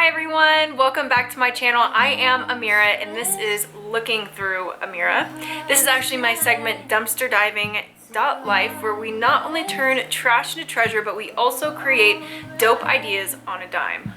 Hi everyone, welcome back to my channel. I am Amira and this is Looking Through Amira. This is actually my segment Dumpster Diving Life, where we not only turn trash into treasure, but we also create dope ideas on a dime.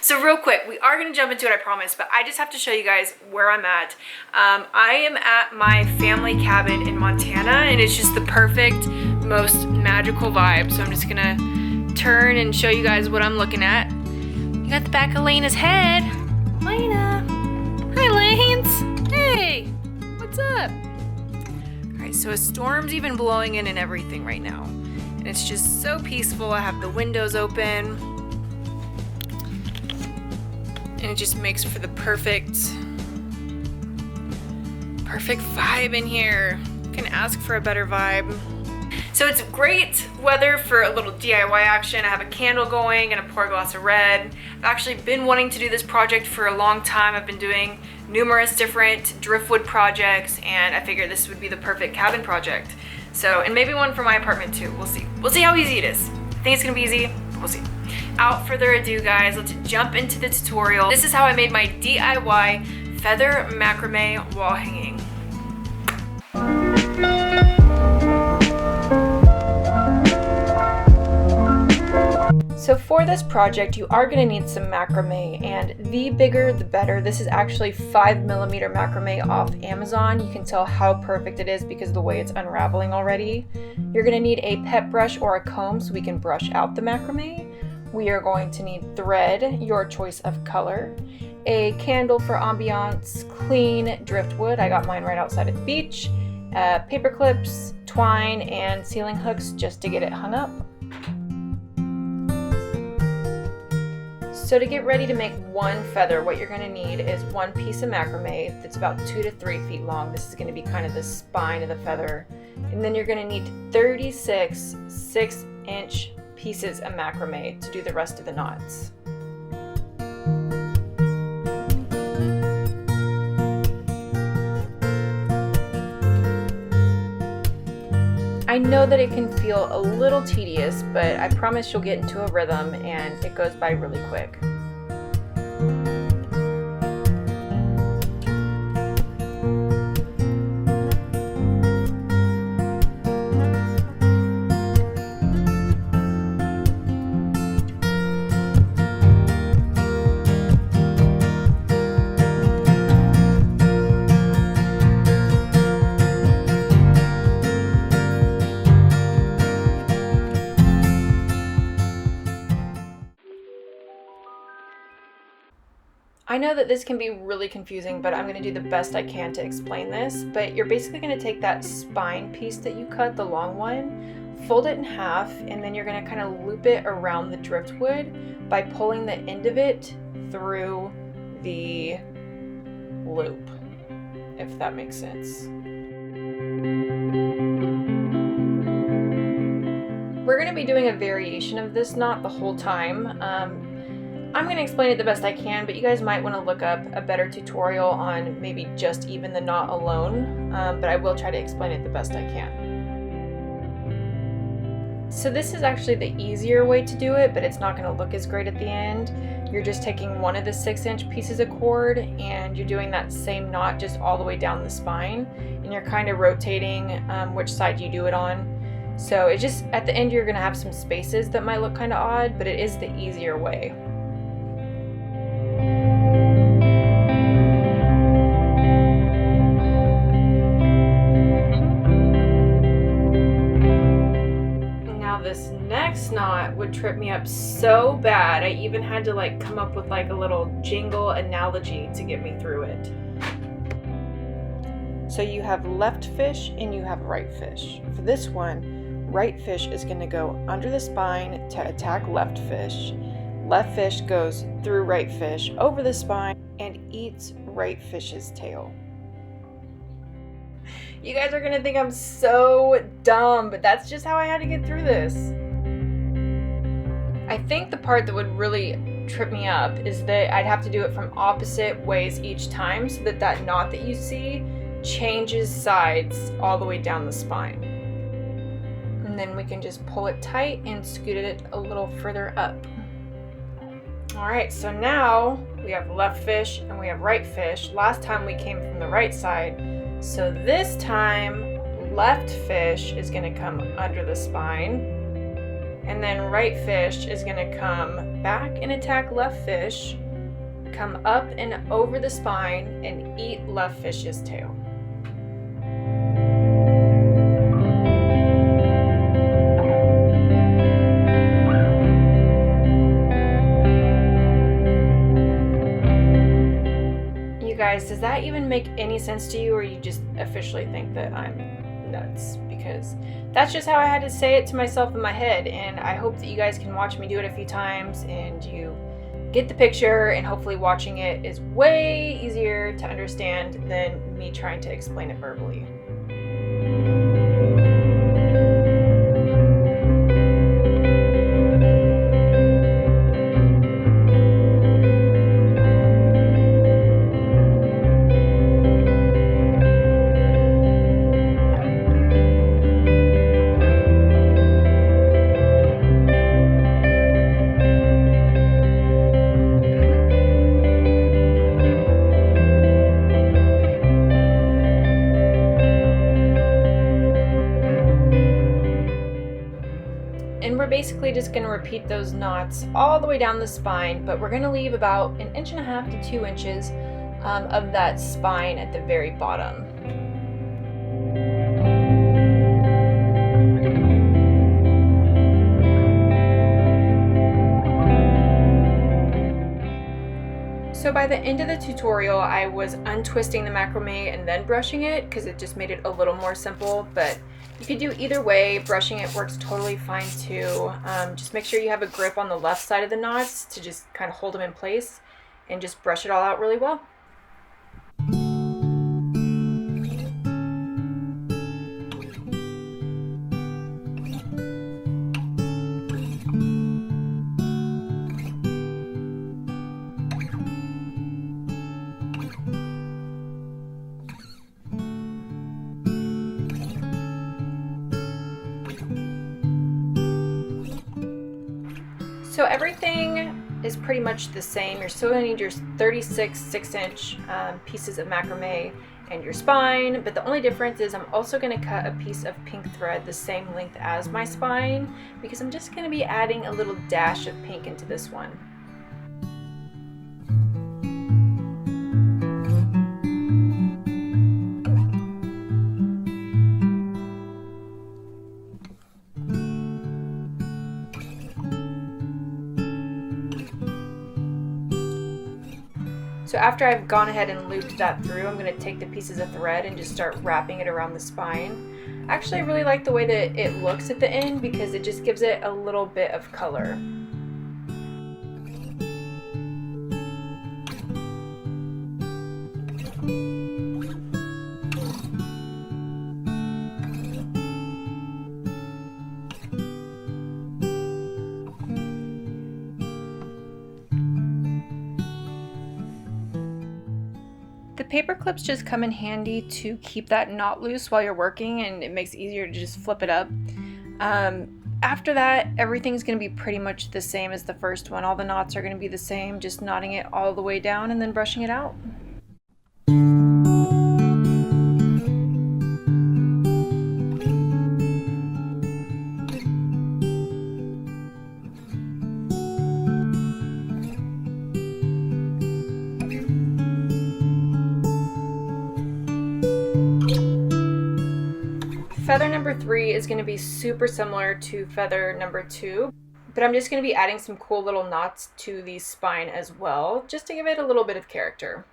So real quick, we are going to jump into it, I promise, but I just have to show you guys where I'm at. I am at my family cabin in Montana, and it's just the perfect, most magical vibe. So I'm just going to turn and show you guys what I'm looking at. You got the back of Lena's head. Lena. Hi, Lanes. Hey, what's up? All right, so a storm's even blowing in and everything right now. And it's just so peaceful. I have the windows open. And it just makes for the perfect vibe in here. Can ask for a better vibe. So it's great weather for a little DIY action. I have a candle going and a pour glass of red. I've actually been wanting to do this project for a long time. I've been doing numerous different driftwood projects, and I figured this would be the perfect cabin project. So, and maybe one for my apartment too. We'll see. We'll see how easy it is. I think it's gonna be easy, but we'll see. Without further ado, guys, let's jump into the tutorial. This is how I made my DIY feather macrame wall hanging. So for this project, you are going to need some macrame, and the bigger the better. This is actually 5mm macrame off Amazon. You can tell how perfect it is because of the way it's unraveling already. You're going to need a pet brush or a comb so we can brush out the macrame. We are going to need thread, your choice of color, a candle for ambiance, clean driftwood, I got mine right outside at the beach, paper clips, twine, and ceiling hooks just to get it hung up. So to get ready to make one feather, what you're going to need is one piece of macrame that's about 2 to 3 feet long. This is going to be kind of the spine of the feather. And then you're going to need 36 6-inch pieces of macrame to do the rest of the knots. I know that it can feel a little tedious, but I promise you'll get into a rhythm and it goes by really quick. I know that this can be really confusing, but I'm going to do the best I can to explain this. But you're basically going to take that spine piece that you cut, the long one, fold it in half, and then you're going to kind of loop it around the driftwood by pulling the end of it through the loop, if that makes sense. We're going to be doing a variation of this knot the whole time. I'm going to explain it the best I can, but you guys might want to look up a better tutorial on maybe just even the knot alone, but I will try to explain it the best I can. So this is actually the easier way to do it, but it's not going to look as great at the end. You're just taking one of the 6-inch pieces of cord and you're doing that same knot just all the way down the spine, and you're kind of rotating which side you do it on. So it just, at the end you're going to have some spaces that might look kind of odd, but it is the easier way. This next knot would trip me up so bad. I even had to like come up with like a little jingle analogy to get me through it. So you have left fish and you have right fish. For this one, right fish is going to go under the spine to attack left fish. Left fish goes through right fish over the spine and eats right fish's tail. You guys are gonna think I'm so dumb, but that's just how I had to get through this. I think the part that would really trip me up is that I'd have to do it from opposite ways each time so that that knot that you see changes sides all the way down the spine. And then we can just pull it tight and scoot it a little further up. All right, so now we have left fish and we have right fish. Last time we came from the right side. So this time, left fish is gonna come under the spine. And then right fish is gonna come back and attack left fish, come up and over the spine and eat left fish's tail. Guys, does that even make any sense to you, or you just officially think that I'm nuts? Because that's just how I had to say it to myself in my head, and I hope that you guys can watch me do it a few times and you get the picture, and hopefully watching it is way easier to understand than me trying to explain it verbally. And we're basically just going to repeat those knots all the way down the spine, but we're going to leave about 1.5 to 2 inches of that spine at the very bottom. So by the end of the tutorial, I was untwisting the macrame and then brushing it because it just made it a little more simple, but you could do either way. Brushing it works totally fine too. Just make sure you have a grip on the left side of the knots to just kind of hold them in place and just brush it all out really well. So everything is pretty much the same. You're still going to need your 36 6-inch pieces of macrame and your spine, but the only difference is I'm also going to cut a piece of pink thread the same length as my spine because I'm just going to be adding a little dash of pink into this one. So after I've gone ahead and looped that through, I'm going to take the pieces of thread and just start wrapping it around the spine. Actually, I really like the way that it looks at the end because it just gives it a little bit of color. The paper clips just come in handy to keep that knot loose while you're working, and it makes it easier to just flip it up. After that, everything's going to be pretty much the same as the first one. All the knots are going to be the same, just knotting it all the way down and then brushing it out. Feather number 3 is going to be super similar to feather number 2, but I'm just going to be adding some cool little knots to the spine as well, just to give it a little bit of character.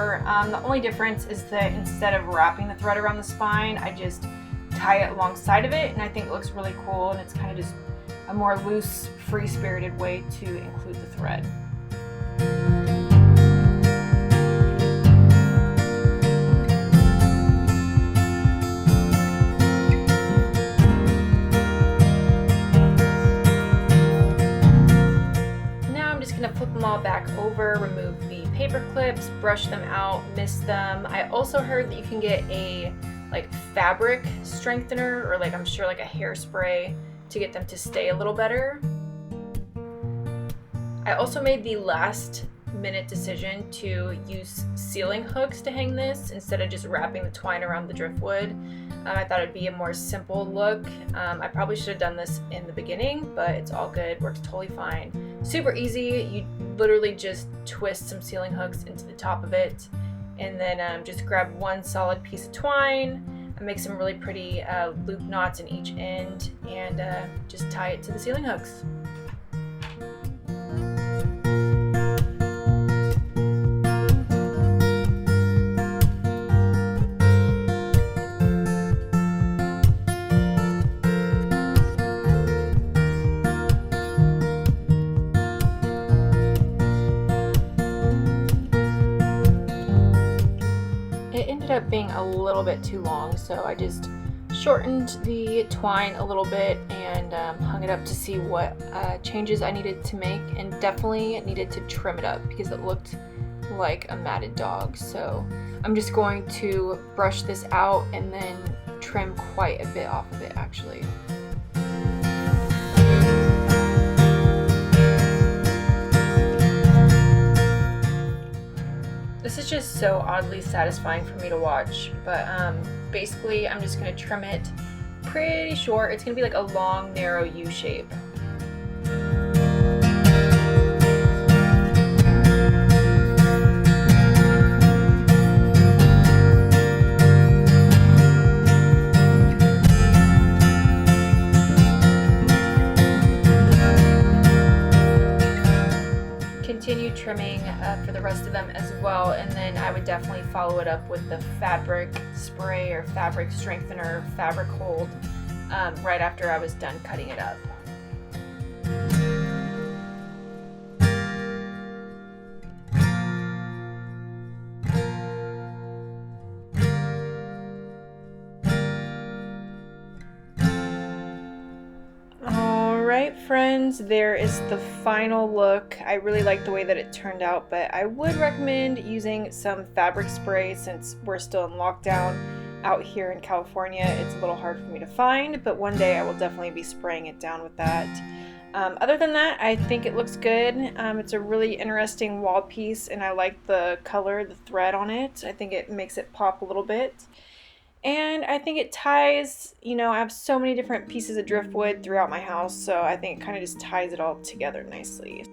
before. The only difference is that instead of wrapping the thread around the spine, I just tie it alongside of it, and I think it looks really cool, and it's kind of just a more loose, free-spirited way to include the thread. Flip them all back over, remove the paper clips, brush them out, mist them. I also heard that you can get a like fabric strengthener, or like I'm sure like a hairspray to get them to stay a little better. I also made the last minute decision to use ceiling hooks to hang this instead of just wrapping the twine around the driftwood. I thought it'd be a more simple look. I probably should have done this in the beginning, but it's all good, works totally fine. Super easy. You literally just twist some ceiling hooks into the top of it, and then just grab one solid piece of twine and make some really pretty loop knots in each end, and just tie it to the ceiling hooks. Up being a little bit too long, so I just shortened the twine a little bit and hung it up to see what changes I needed to make, and definitely needed to trim it up because it looked like a matted dog. So I'm just going to brush this out and then trim quite a bit off of it actually. This is just so oddly satisfying for me to watch, but basically I'm just going to trim it pretty short. It's going to be like a long, narrow U shape. Continue trimming for the rest of them as well, and then I would definitely follow it up with the fabric spray or fabric strengthener, fabric hold, right after I was done cutting it up. Alright friends, there is the final look. I really like the way that it turned out, but I would recommend using some fabric spray since we're still in lockdown out here in California. It's a little hard for me to find, but one day I will definitely be spraying it down with that. Other than that, I think it looks good. It's a really interesting wall piece, and I like the color, the thread on it. I think it makes it pop a little bit. And I think it ties, you know, I have so many different pieces of driftwood throughout my house, so I think it kind of just ties it all together nicely.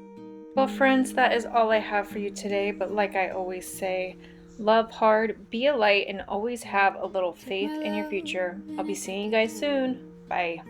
Well friends, that is all I have for you today, but like I always say, love hard, be a light, and always have a little faith in your future. I'll be seeing you guys soon. Bye.